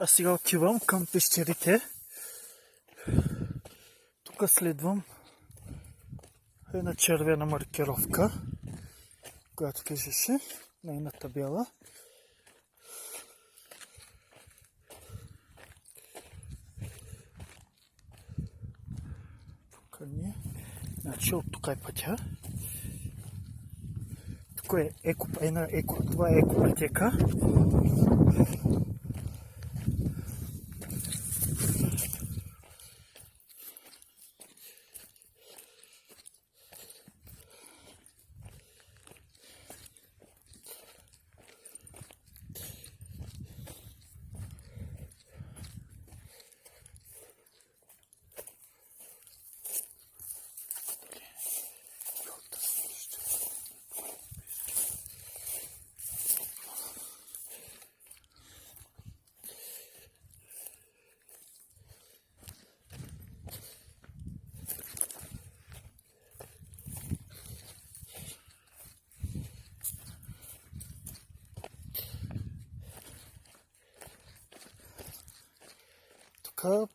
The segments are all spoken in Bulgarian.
А сега отивам към пещерите. Тук следвам една червена маркировка, която пишеше нейната бяла. Тук не. Значи от тук е пътя. Тук е това е екопътека.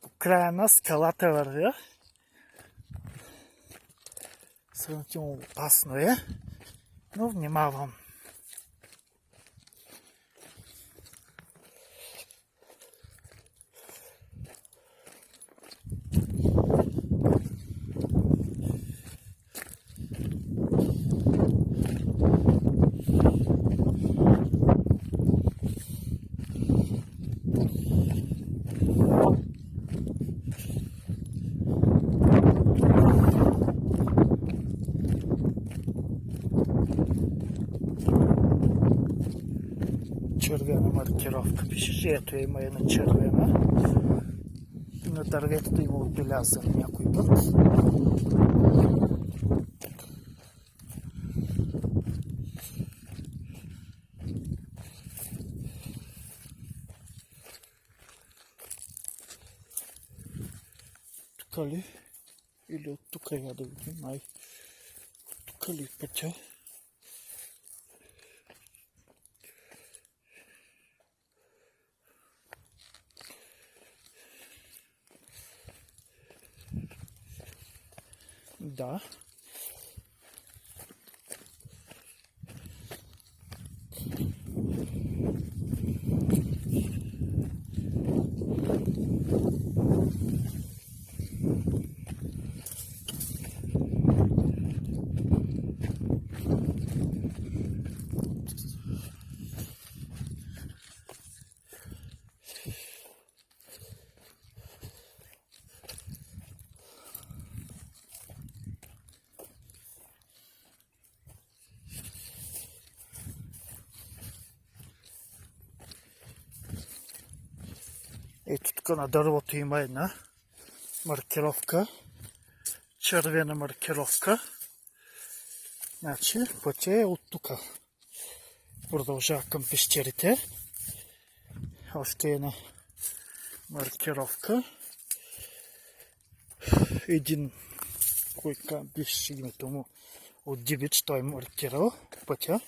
По края на скалата вървя. Сравнително опасно е, но внимавам. Червена маркировка пише. Ето има една червена. На дърветата има отбелязан някой път. Тук ли? Или от тук я да видим? Тук ли пътя? Да. Ето тук на дървото има една маркировка, червена маркировка. Значи пътя е от тук. Продължава към пещерите. Още една маркировка. Един, кой беше името му от Дибич, той е маркирал пътя.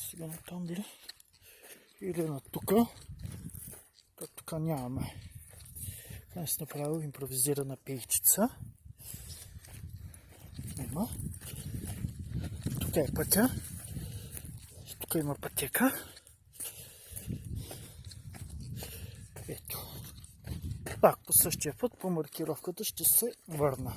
Сега на там ли? Или на тука. Тук нямаме. Аз направил импровизирана пейчица. Има. Тук е пътя. Тук има пътека. Ето. Пак по същия път, по маркировката ще се върна.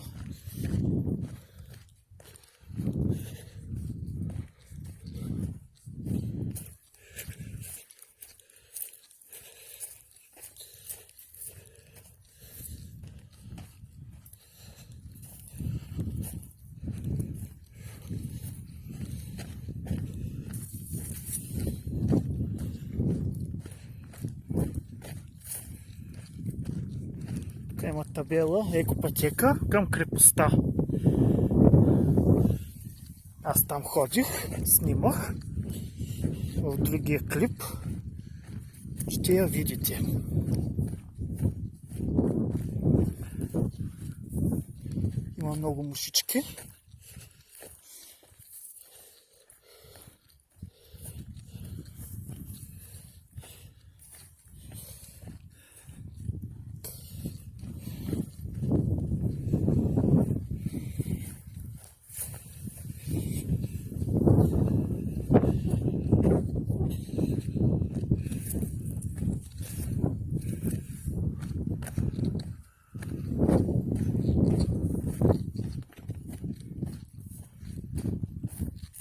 Има табела екопътека към крепостта. Аз там ходих, снимах в другия клип. Ще я видите. има много мушички.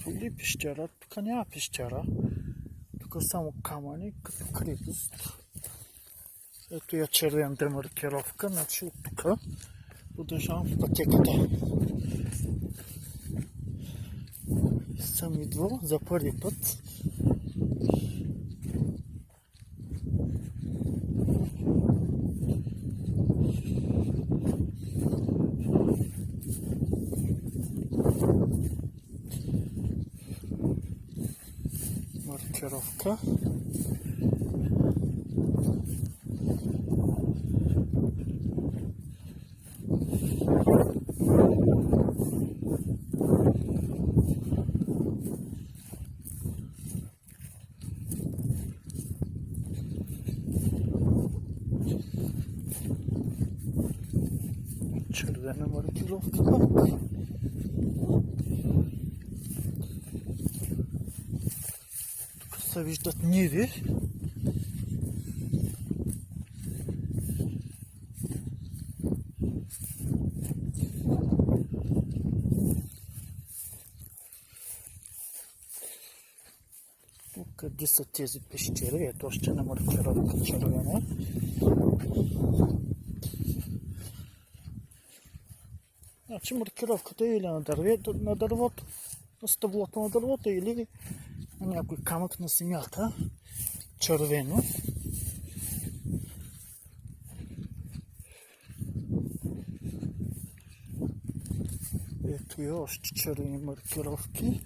Или пещера, тук няма пещера. Тук само камъни, като крепост. Ето я червена демаркировка, значи от тук продължавам в пътеката. Съм идвал за първи път. Маркировка. Червена маркировка пак. Тук се виждат ниви. Къде са тези пещери? Ето още на маркировка червена. Значи маркировката е или на дървото, на стъблото на дървото, или на някой камък на земята, червено. Ето и още червени маркировки.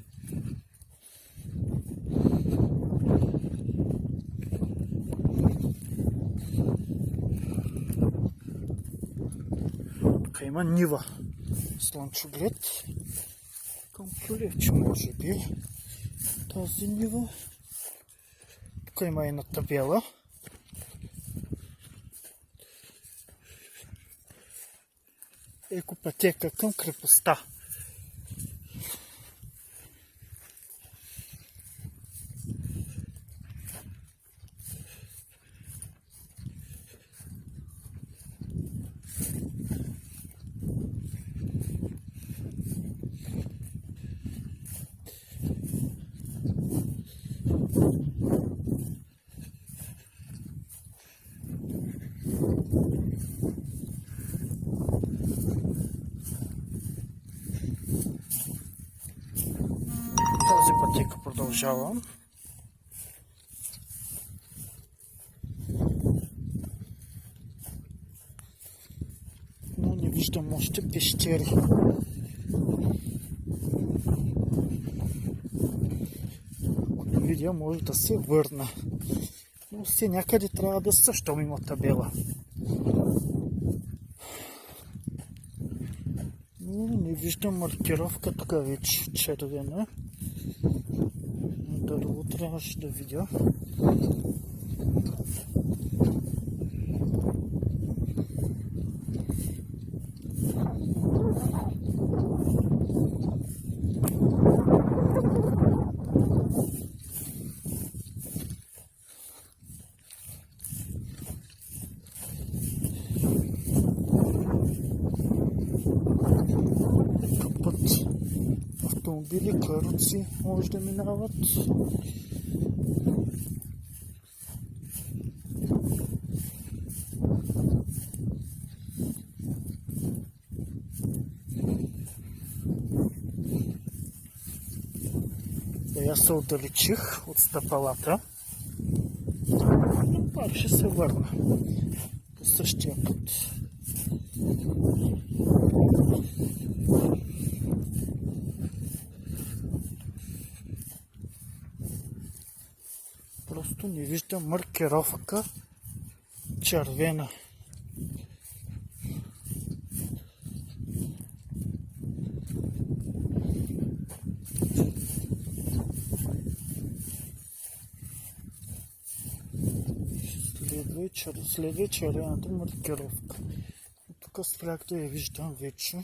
Тук има нива. Слънчоглед. Към Кюлевче, може би. Тази нива. Тук има една табела. Екопътека към крепостта. Тази пътека продължавам. Но не виждам още пещери. Ако видя, може да се върна. Но все някъде трябва да са, щом има табела. Но не виждам маркировка тук вече червена. Дърво трябваше да видя. Път автомобили, каруци може да минават. Аз се отдалечих от стъпалата, но пак ще се върна по същия път. Просто не виждам маркировка червена. следва и червената маркировка. Тук спрях да я виждам вече.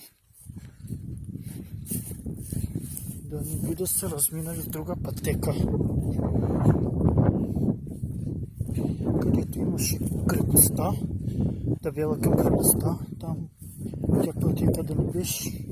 Да не би да се разминали в друга пътека. Където имаше крепостта, табела към крепостта, там тя пътека да не беше.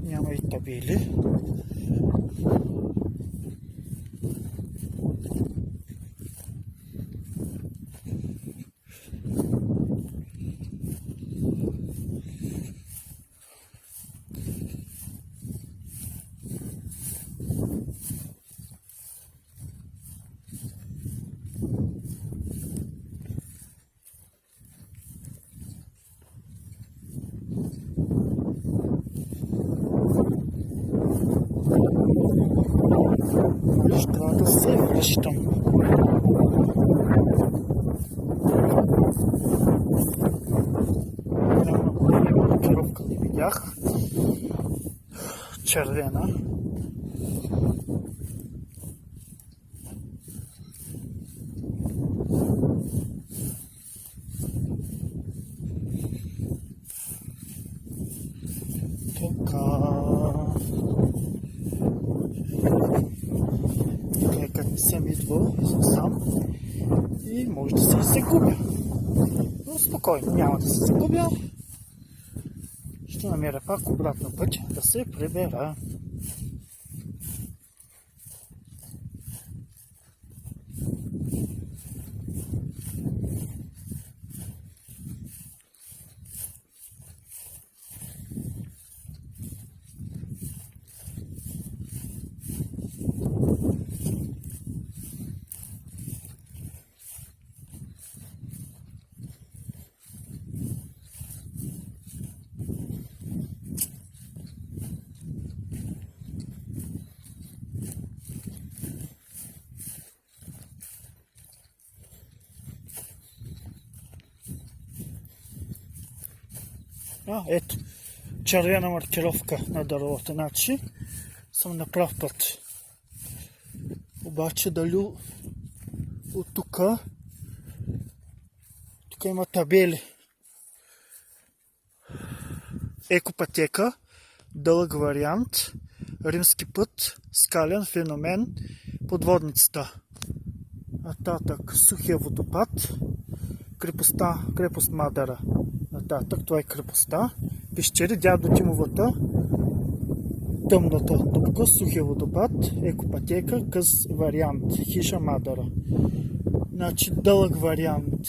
Няма и табели. Ще трябва да се връщам. Маркировка не видях. Червена. Като съм идвал и съм сам и може да се загубя. Но спокойно, няма да се загубя. Ще намеря пак обратно път да се прибера. Ето, червена маркировка на дървото, значи съм на прав път. Обаче дали от тук има табели. Екопътека, дълъг вариант, римски път, скален феномен, подводницата. Нататък сухия водопад, крепост Мадара. Нататък това е крепостта. Пещери, дядо Тимовата, тъмната дупка, сухия водопад, екопътека, къс вариант, хижа Мадара. Значи дълъг вариант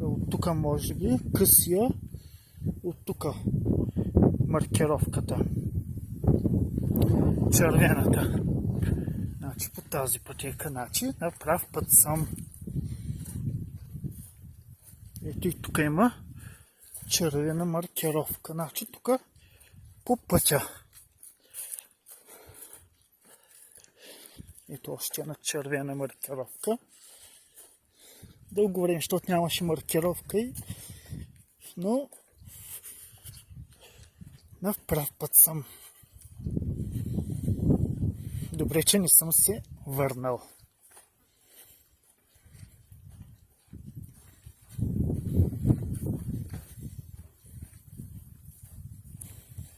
от тук може би, късия от тук маркировката. Червената. Значи по тази пътека, значи на прав път съм. Ето и тук има червена маркировка. Значи тук по пътя. Ето още една червена маркировка. Дълго време, защото нямаше маркировка, но на прав път съм. Добре, че не съм се върнал.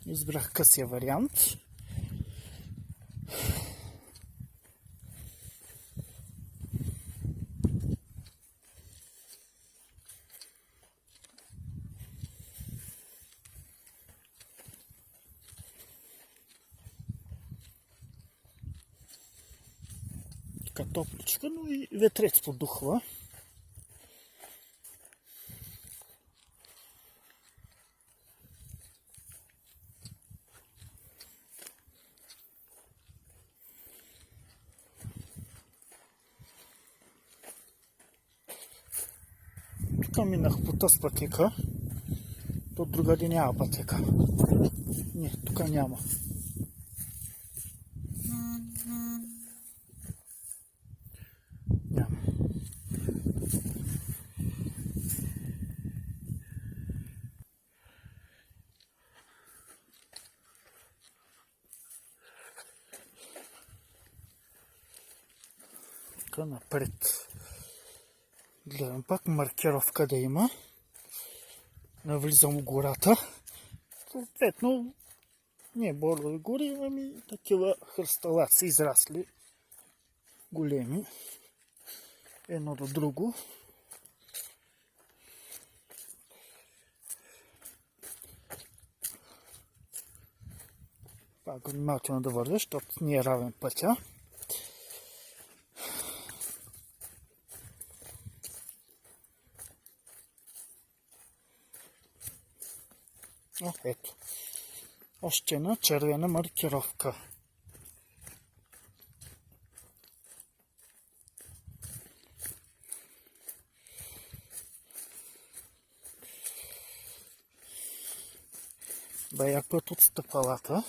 Избрах късия вариант. Така топличка, но и ветрец подухва. Тук минах по тази пътека. То другаде няма пътека. Не, тук няма. тук напред. Гледам пак маркировка да има. Навлизам в гората. Съответно, не борови гори, ами такива хръсталаци израсли големи. Едно до друго. Пак внимателно да вървя, защото не е равен пътя. О, ето. Още една червена маркировка. Бая път от стъпалата.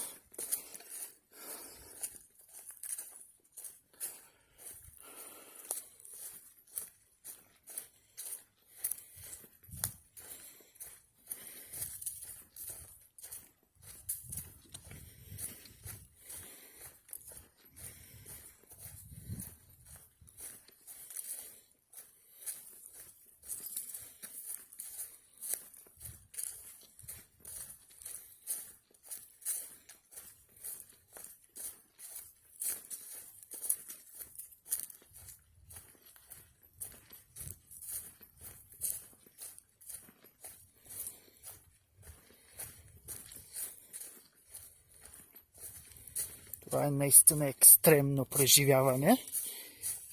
Това е наистина екстремно преживяване,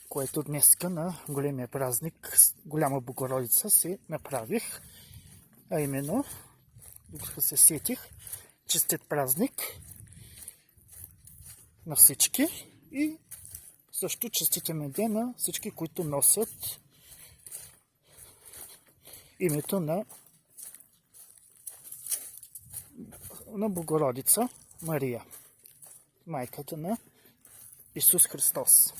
което днеска на големия празник, голяма Богородица, си направих. А именно, докато се сетих, честит празник на всички и също честитен ден на всички, които носят името на Богородица Мария, майката на Исус Христос.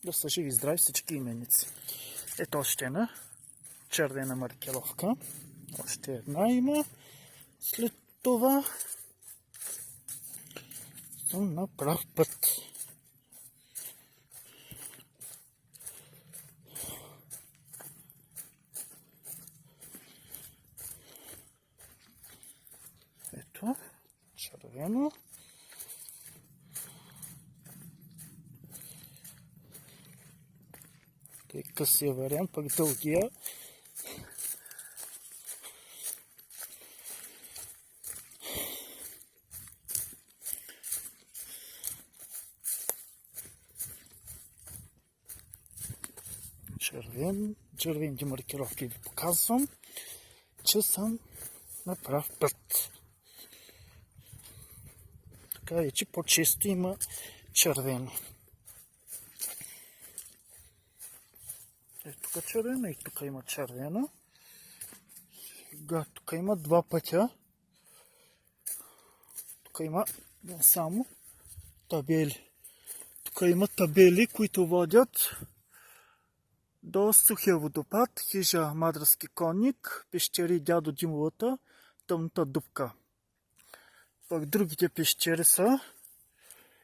Да са живи и здрави всички именици. Ето още една червена маркировка. Още една има. След това съм на прав път. Ето, червено. Тъй късия вариант, пък дългия. Червените маркировки ви показвам, че съм на прав път. Така вече по-често има червено. Ето тук червено и тук има червено. Сега тук има два пътя. Тук има не само табели. Тук има табели, които водят до Сухия водопад, хижа Мадръвски конник, пещери Дядо Димовата, Тъмната дупка. Пък другите пещери са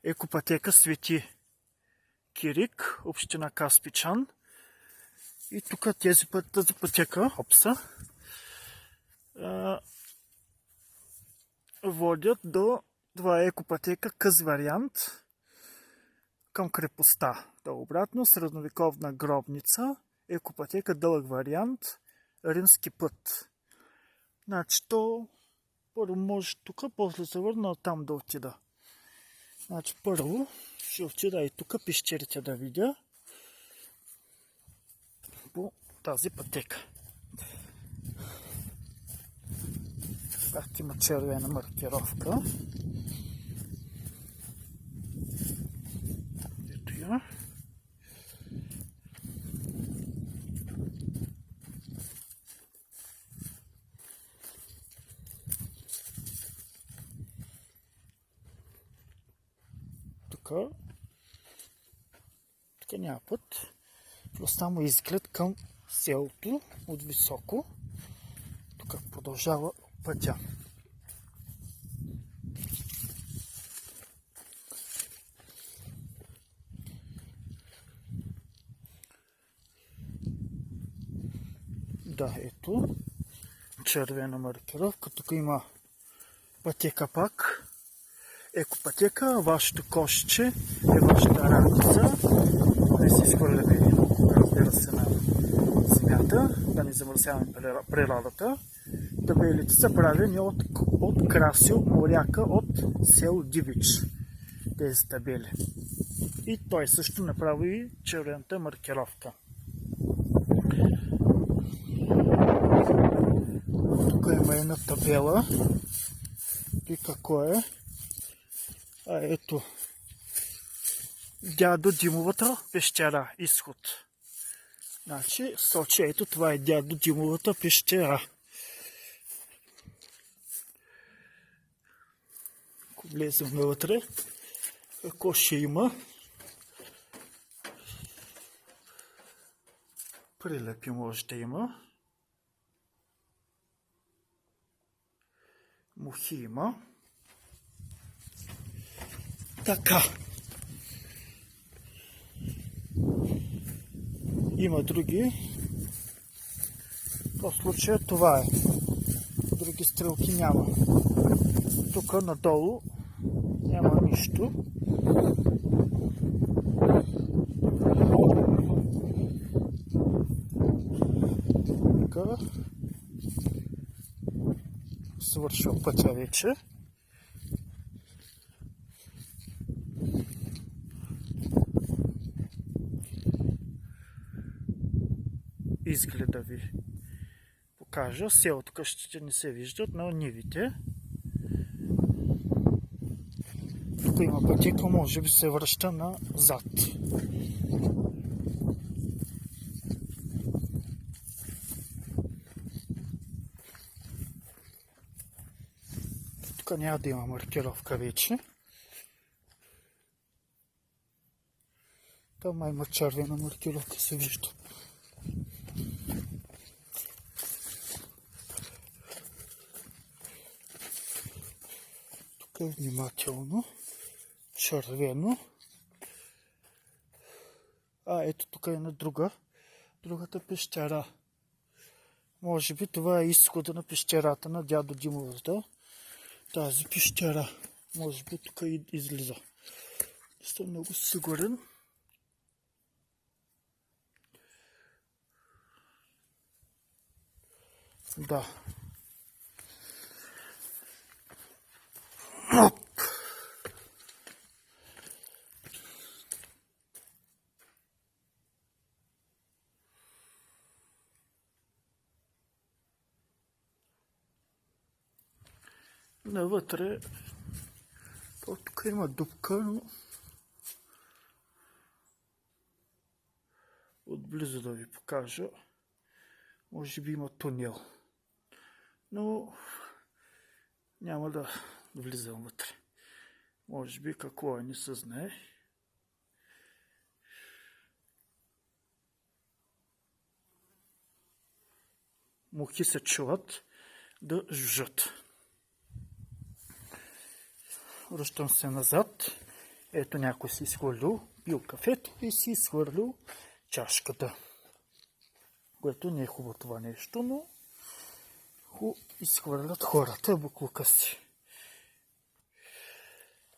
екопътека Свети Кирик, община Каспичан. И тук тази пътека, водят до това екопътека Къс вариант към крепостта. Да, обратно, средновековна гробница, екопътека дълъг вариант, римски път. Значи то първо може тук, после се върна там да отида. Значи първо ще отида и тук пещерите да видя по тази пътека. Пак има червена маркировка. Ето я. Тук няма път. Просто само изглед към селото от високо. Тук продължава пътя. Да, ето. Червена маркировка. Тук има пътека пак. Екопътека. Вашето кошче е вашата рамица. Не си изхвърляме, разбира се, на земята, да не замърсяваме природата. Табелите са правени от Красил Моряка от село Дивич. Тези табели. И той също направи червената маркировка. Тук има една табела. И какво е? Ето. Дядо Димовата пещера. Изход. Значи, сочи, ето това е дядо Димовата пещера. Ако влезем вътре, какво ще има? Прилепи може да има. Мухи има. Така. Има други. В случая това е. Други стрелки няма. Тук надолу няма нищо. Така. Свършва пътя вече. Изгледа ви покажа. Селото къщите не се виждат, но нивите. Тук има пътека, може би се връща назад. Тук няма да има маркировка вече. Там има червена маркировка, се вижда. Тук е внимателно. Червено. Ето тук е на другата пещера. Може би това е изхода на пещерата на дядо Димовата. Тази пещера. Може би тук излиза. Не съм много сигурен. Да. Навътре тук има дупка, но отблизо да ви покажа. Може би има тунел. Но няма да влизам вътре. Може би какво е, не се знае. Мухи се чуват да жужжат. Връщам се назад. Ето някой си изхвърлил, пил кафето и си изхвърлил чашката. Което не е хубаво това нещо, но изхвърлят хората буклука си.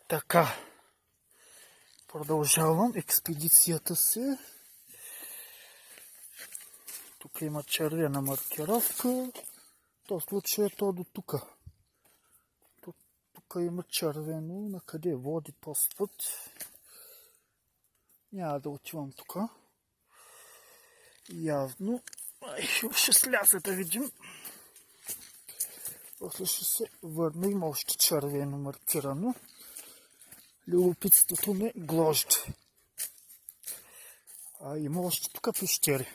Така. Продължавам експедицията си. Тук има червена маркировка. В този случай е то до тук. Тук има червено. На къде води този път? Няма да отивам тук. Явно. Ще сляза да видим. После ще се върна. Има още червено маркирано. Любопитството ме гложди. Има още тук пещери.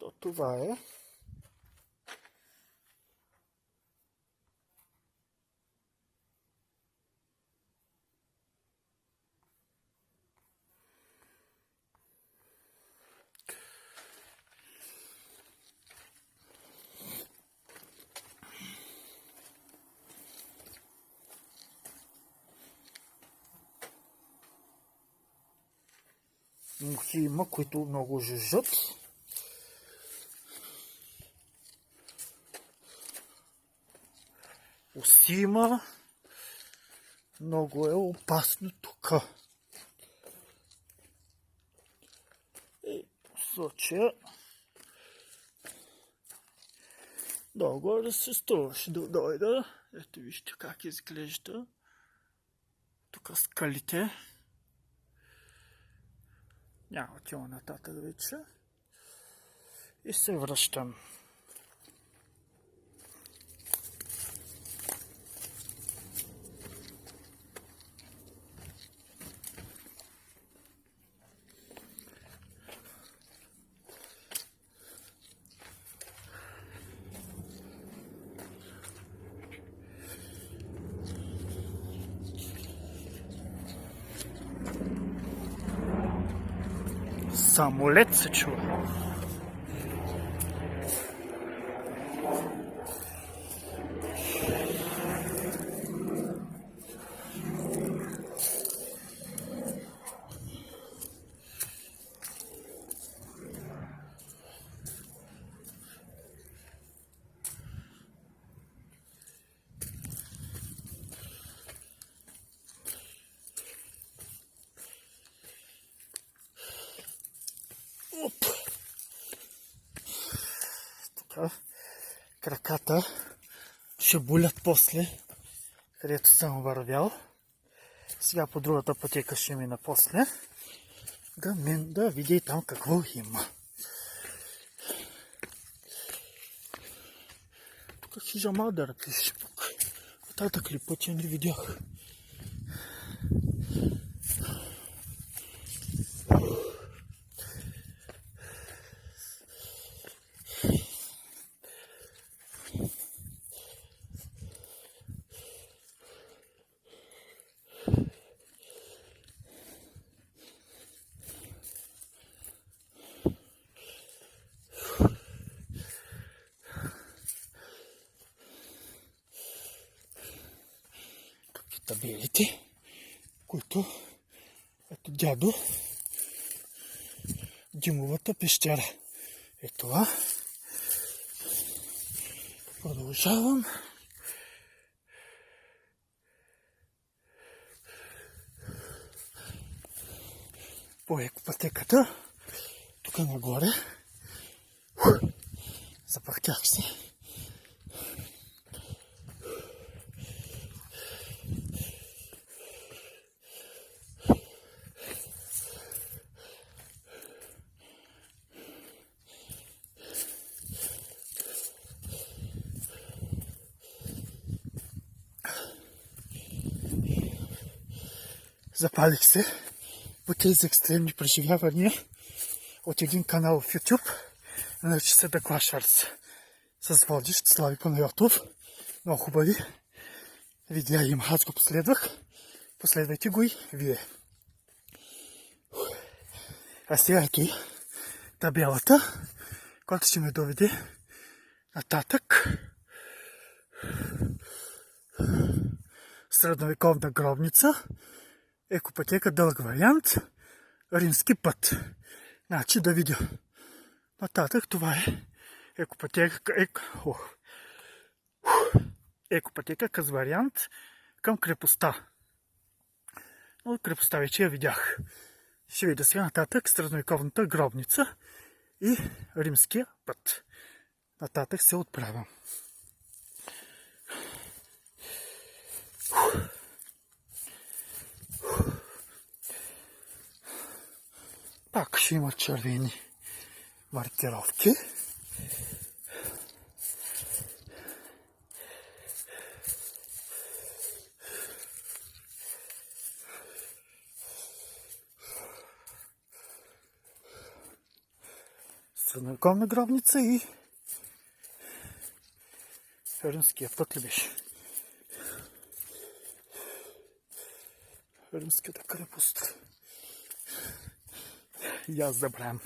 То това е. Мухи има, които много жужжат. Оси има. Много е опасно тук. И соча. Долу се струваше да дойда. Ето вижте как изглежда. Тук скалите. Няма тема нататък вече. И се връщам. Самолет се чува. Оп! Тук краката ще болят после, където съм вървял. Сега по другата пътека ще мина после. Да видя и там какво има. Тук хижа Мадъра пише пък. Татък ли пътя не видях. Табелите, които ето дядо Димовата пещера. Е това. Продължавам. По екопътеката. Тук нагоре. Запъхтях се. Запалих се по тези екстремни преживявания от един канал в YouTube, нарича се The Clashers, с водещ Слави Панайотов. Много хубави видеа има. Аз го последвах. Последвайте го и вие. А сега ето и табелата, която ще ме доведе нататък. Средновековна гробница, екопътека, дълъг вариант, римски път. Значи да видя нататък, това е екопътека с вариант към крепостта. Но крепостта вече я видях. Ще видя сега нататък средновековната гробница и римския път. Нататък се отправям. Пак ще има червени маркировки. средновековна гробница и римския път ли беше? Римската крепост. И аз забравям.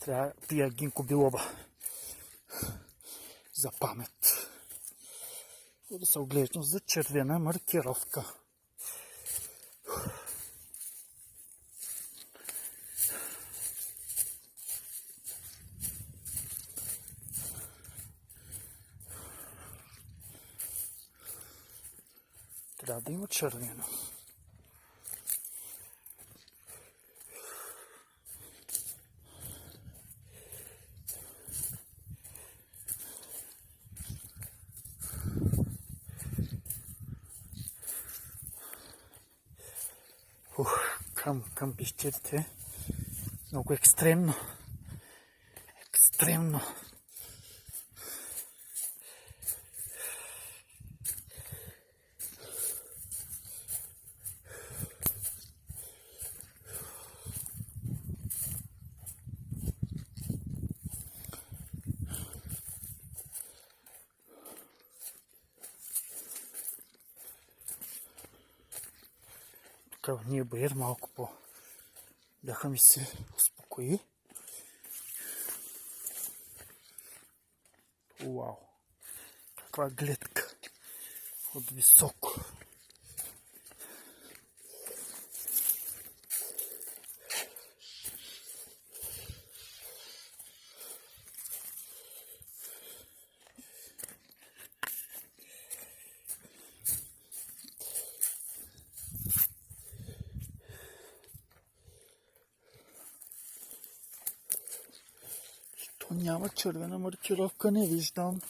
Трябва да пия гинко билоба. За памет. Да се оглеждам за червена маркировка. Трябва да има червено. Към пещерите. Много екстремно. Екстремно. Тук ние боер малко по... Бяха ми се успокои. Уау! Каква гледка! От високо. Няма червена маркировка, не виждам.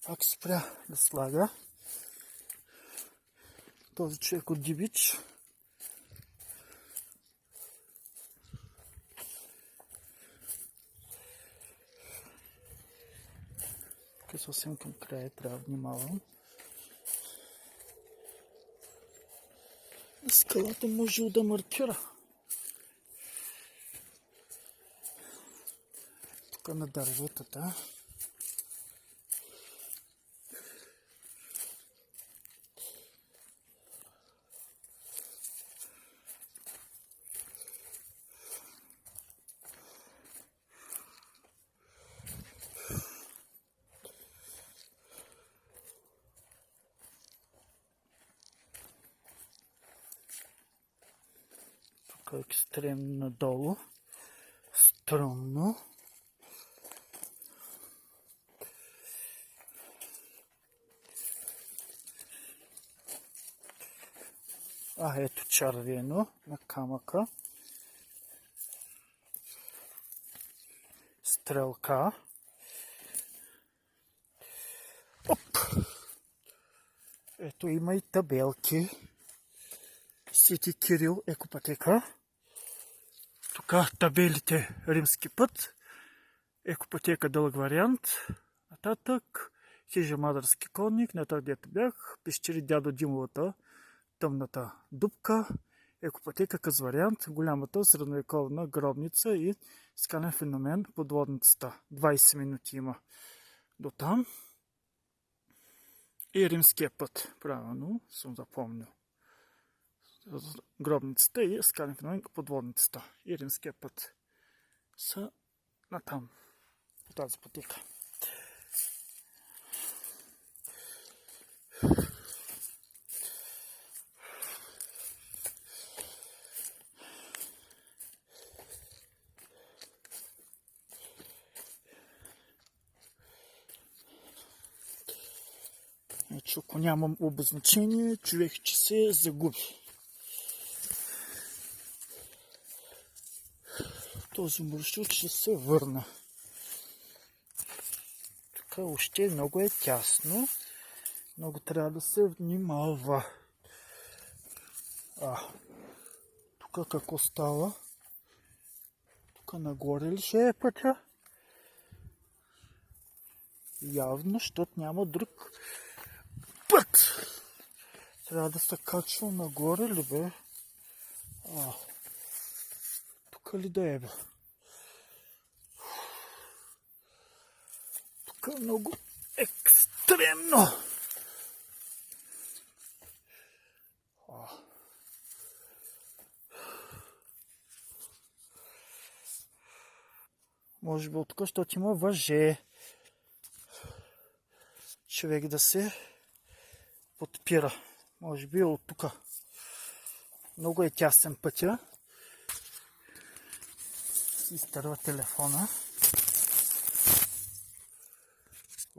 Пак спря да слага. Този човек от Дибич. Тук съвсем към края трябва да внимавам. Скалата може да маркира. На дърветата. Тук е екстремно надолу. Стръмно. Ето червено на камъка. Стрелка. Оп! Ето има и табелки. Свети Кирил екопътека. Тук табелите римски път. Екопътека дълъг вариант. Нататък хижа Мадарски конник. Нататък дето бях. Пещери дядо Димовата. Тъмната дупка, екопътека къс вариант, голямата средновековна гробница и скален феномен подводницата. 20 минути има до там. И римския път. Правилно съм запомнил. Гробницата и скален феномен подводницата. И римския път са натам. По тази пътека. Ако нямам обозначение, човек ще се загуби. Този маршрут ще се върна. Тук още много е тясно. Много трябва да се внимава. Тук какво става? Тук нагоре ли ще е пътя? Явно, защото няма друг път. Трябва да се качва нагоре ли бе? Тук ли да е бе? Тук е много екстремно. Може би от тук, защото има въже. Човек да се подпира. Може би от тук. Много е тясен пътя. Изтърва телефона.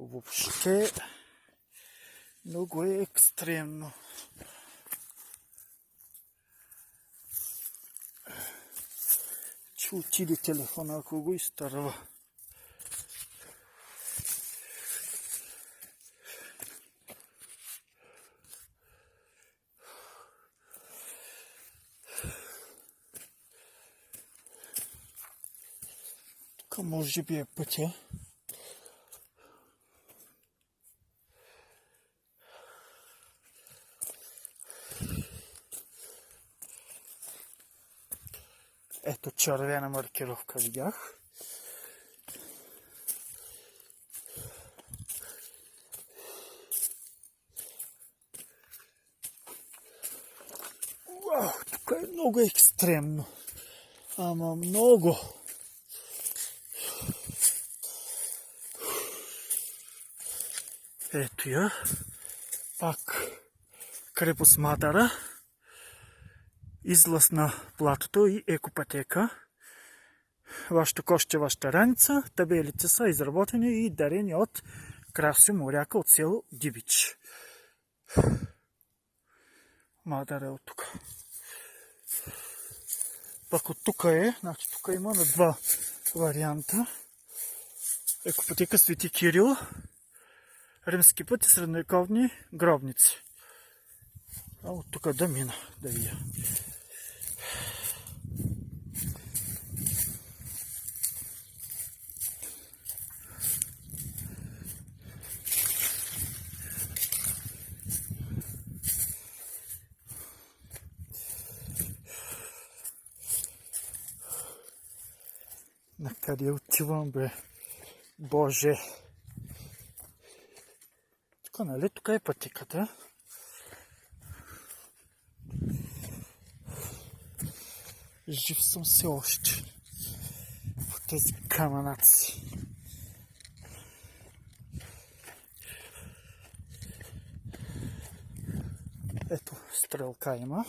Въобще много е екстремно. Че отиде телефона, ако го изтърва. Тук може би е пътя. Ето червена маркировка видях. Уау, тук е много екстремно. Ама много. Ето я. Пак крепост Мадара. Излъз на платото и екопътека. Вашето коще, вашата раница. Табелите са изработени и дарени от Красьо Моряка от село Дибич. Мадара е от тук. Пак от тук е, значи тук има на два варианта. Екопътека Свети Кирил. Римски път и средновековни гробници. А от тук да мина, да видя. Накъде отивам, бе? Боже! Тук, нали? Тук е пътеката. Жив съм все още по тези камънаци. Ето, стрелка има.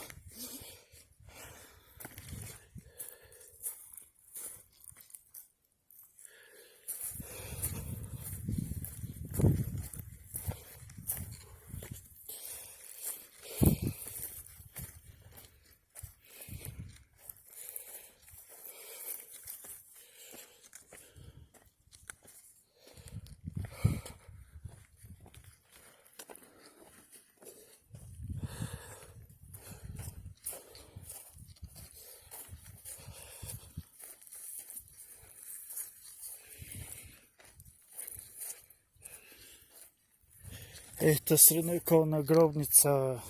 Ето средновековна гробница.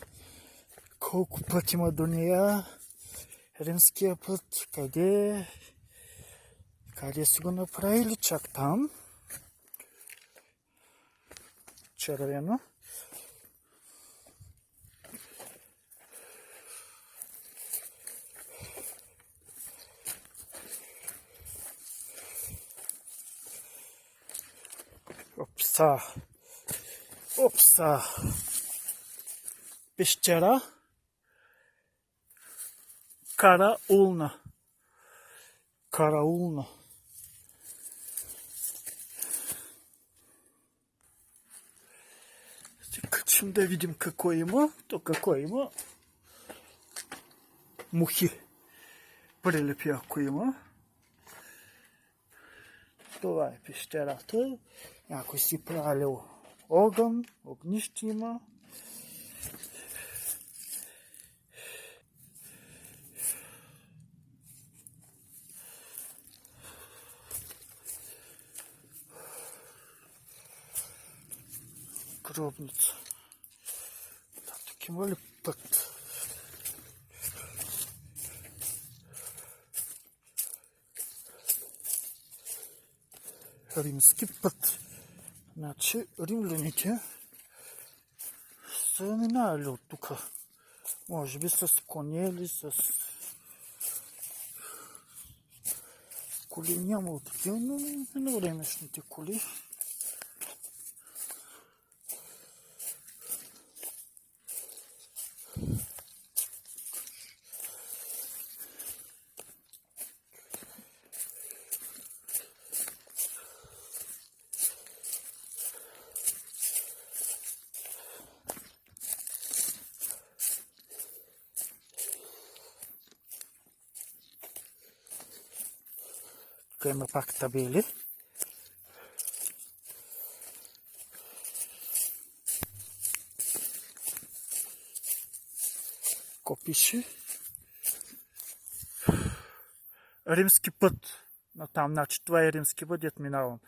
Колко път има до нея? Римския път. Къде? Къде си го направили? Чак там. Червено. Опса. Пещера. Караулна. Ще качим да видим какво има. То какво има? Мухи. Прилепи ако има. Това е пещерата. Някой си правил огън, огнище има. Гробница. Тук има ли път? Римски път. Значи римляните са минали от тук. Може би с коне или с коли, няма от такива, но на времешните коли. Тук има пак табели. Ко пише? Римски път. Натам, значи това е римски път, дет минавам.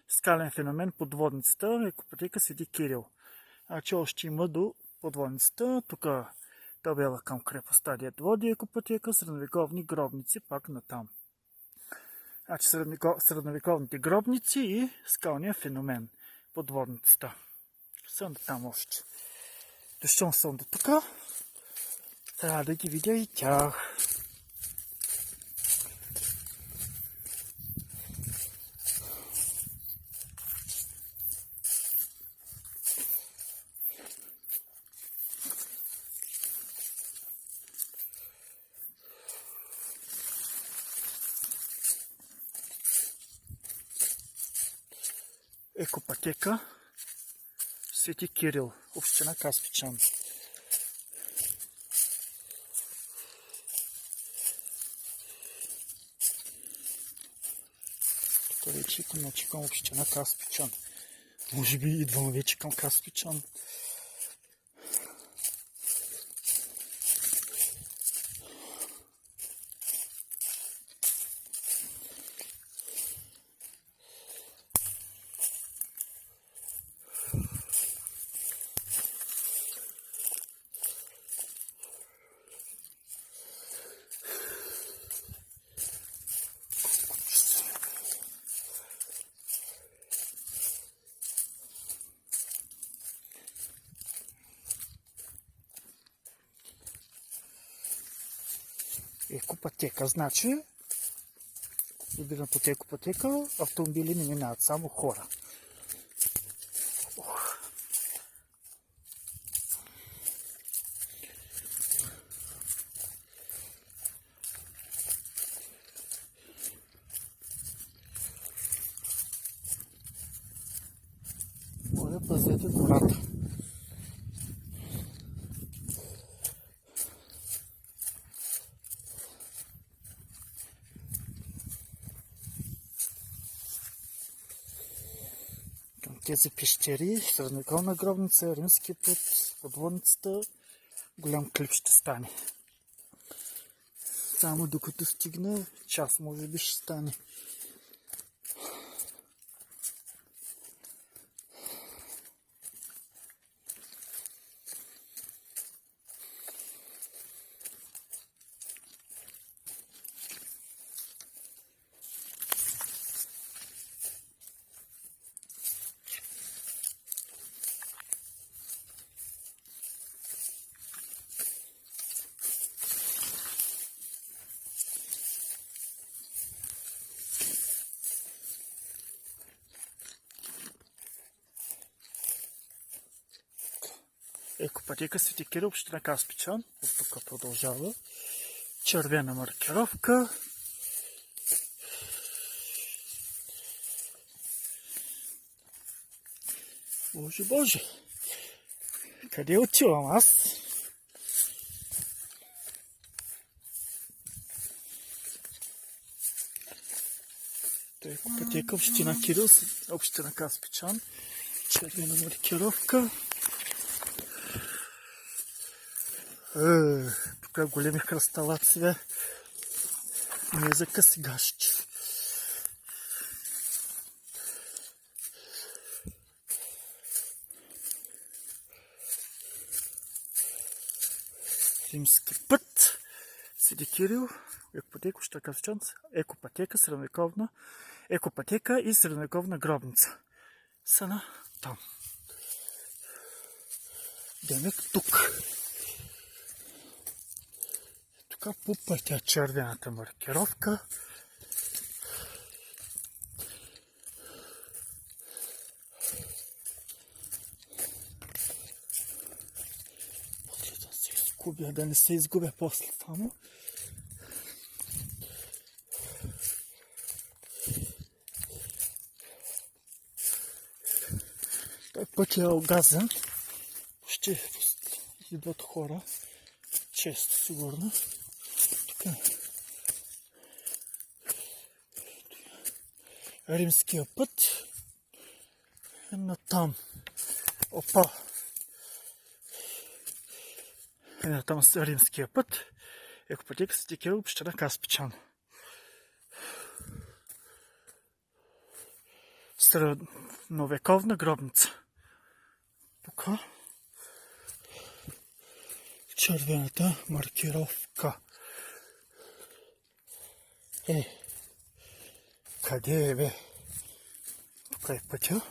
Скален феномен, подводницата, екопатека Свети Кирил. Значи още има до подводницата. Тук табела към крепостта, дет води екопатека, средновековни гробници, пак натам. Значи средновековните гробници и скалния феномен, подводницата. Съм там още. Дошъл съм до тук. Трябва да ги видя и тях. Екопатека Свети Кирил, община Каспичан. Тук вече към община Каспичан. Може би идвам вече към Каспичан. Екопатека, значи, вибирам под екопатека, автомобили не минават, само хора. Моля, пазете гората. Тези пещери, средновековна гробница, римски път, подводницата, голям клип ще стане. Само докато стигна, час може би ще стане. Екопатека Свети Кирил, община Каспичан. От тук продължава. Червена маркировка. Боже, боже! Къде отивам аз? Екопатека, община Кирил, община Каспичан. Червена маркировка. Тук големи хръсталаци, бе. Не за късигащи. Римски път. Свети Кирил, екопатека, община Каспичан, екопатека, средновековна, екопатека и средновековна гробница. Са на там. Demek тук. Тук по пътя червената маркировка. После да се изгубя, да не се изгубя после само. Той път е огазен. Ще идват хора. Често, сигурно. Тук римския път. Едно там. Опа! Едно там с римския път. Екопътека Свети Кирил, община Каспичан. Средновековна гробница. Тук червената маркировка. Къде е, бе? Тук е пътя.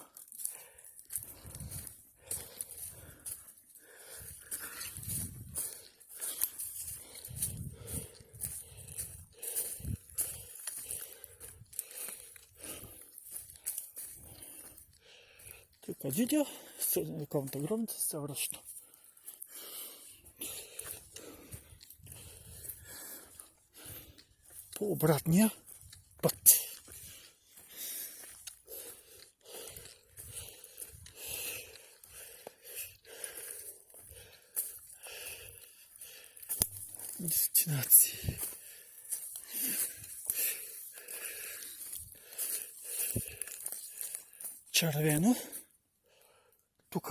Тук видео, средновековната гробница се връща. По обратния път. Дестинации. Червено. Тук.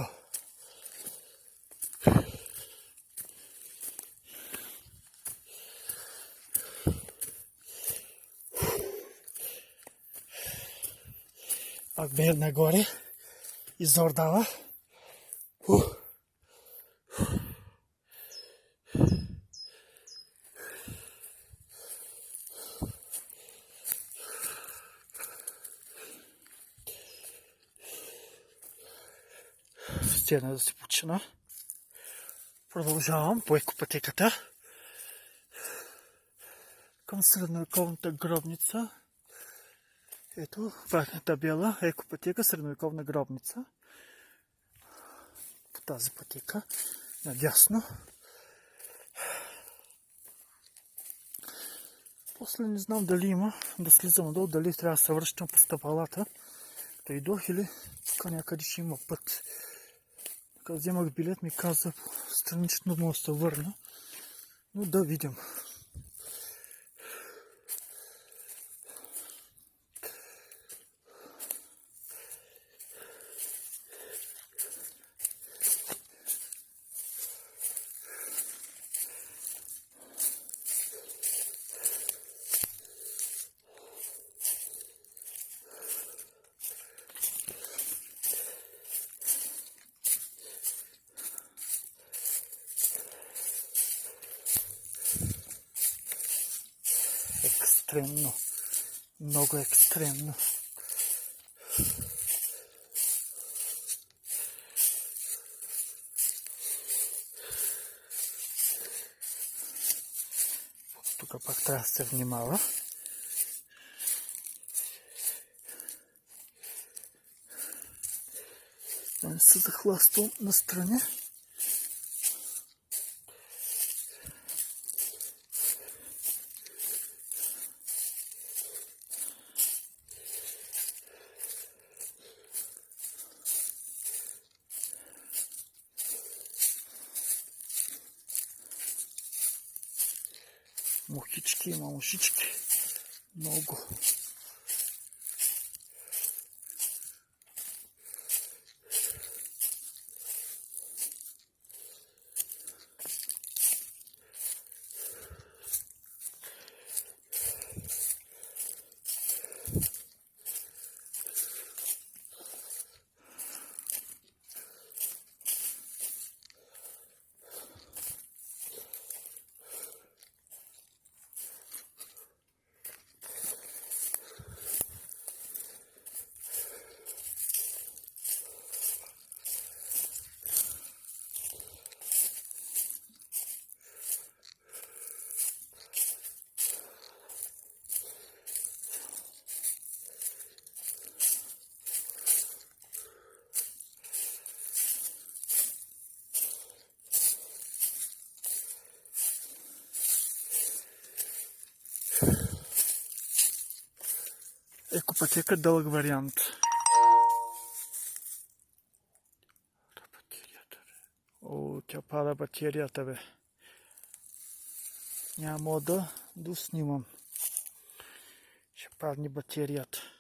Пак бе нагоре. Изордава. Стена да се почина. Продължавам по екопътеката към средновековната гробница. Ето, табела, екопътека, средновековна гробница. По тази пътека, надясно. После не знам дали има да слизам надолу, дали трябва да се връщам по стъпалата. Да идох или тук някъде ще има път. Когато вземах билет, ми каза странично да се върна. Но да видим. Екстремно. Много екстремно. Тук пак трябва да се внимава. Да не се захластвам настрани. Мухички, има мушички. Много. Екопътека дълъг вариант. О, тя пада батерията, бе. Няма да доснимам. Ще падне батерията.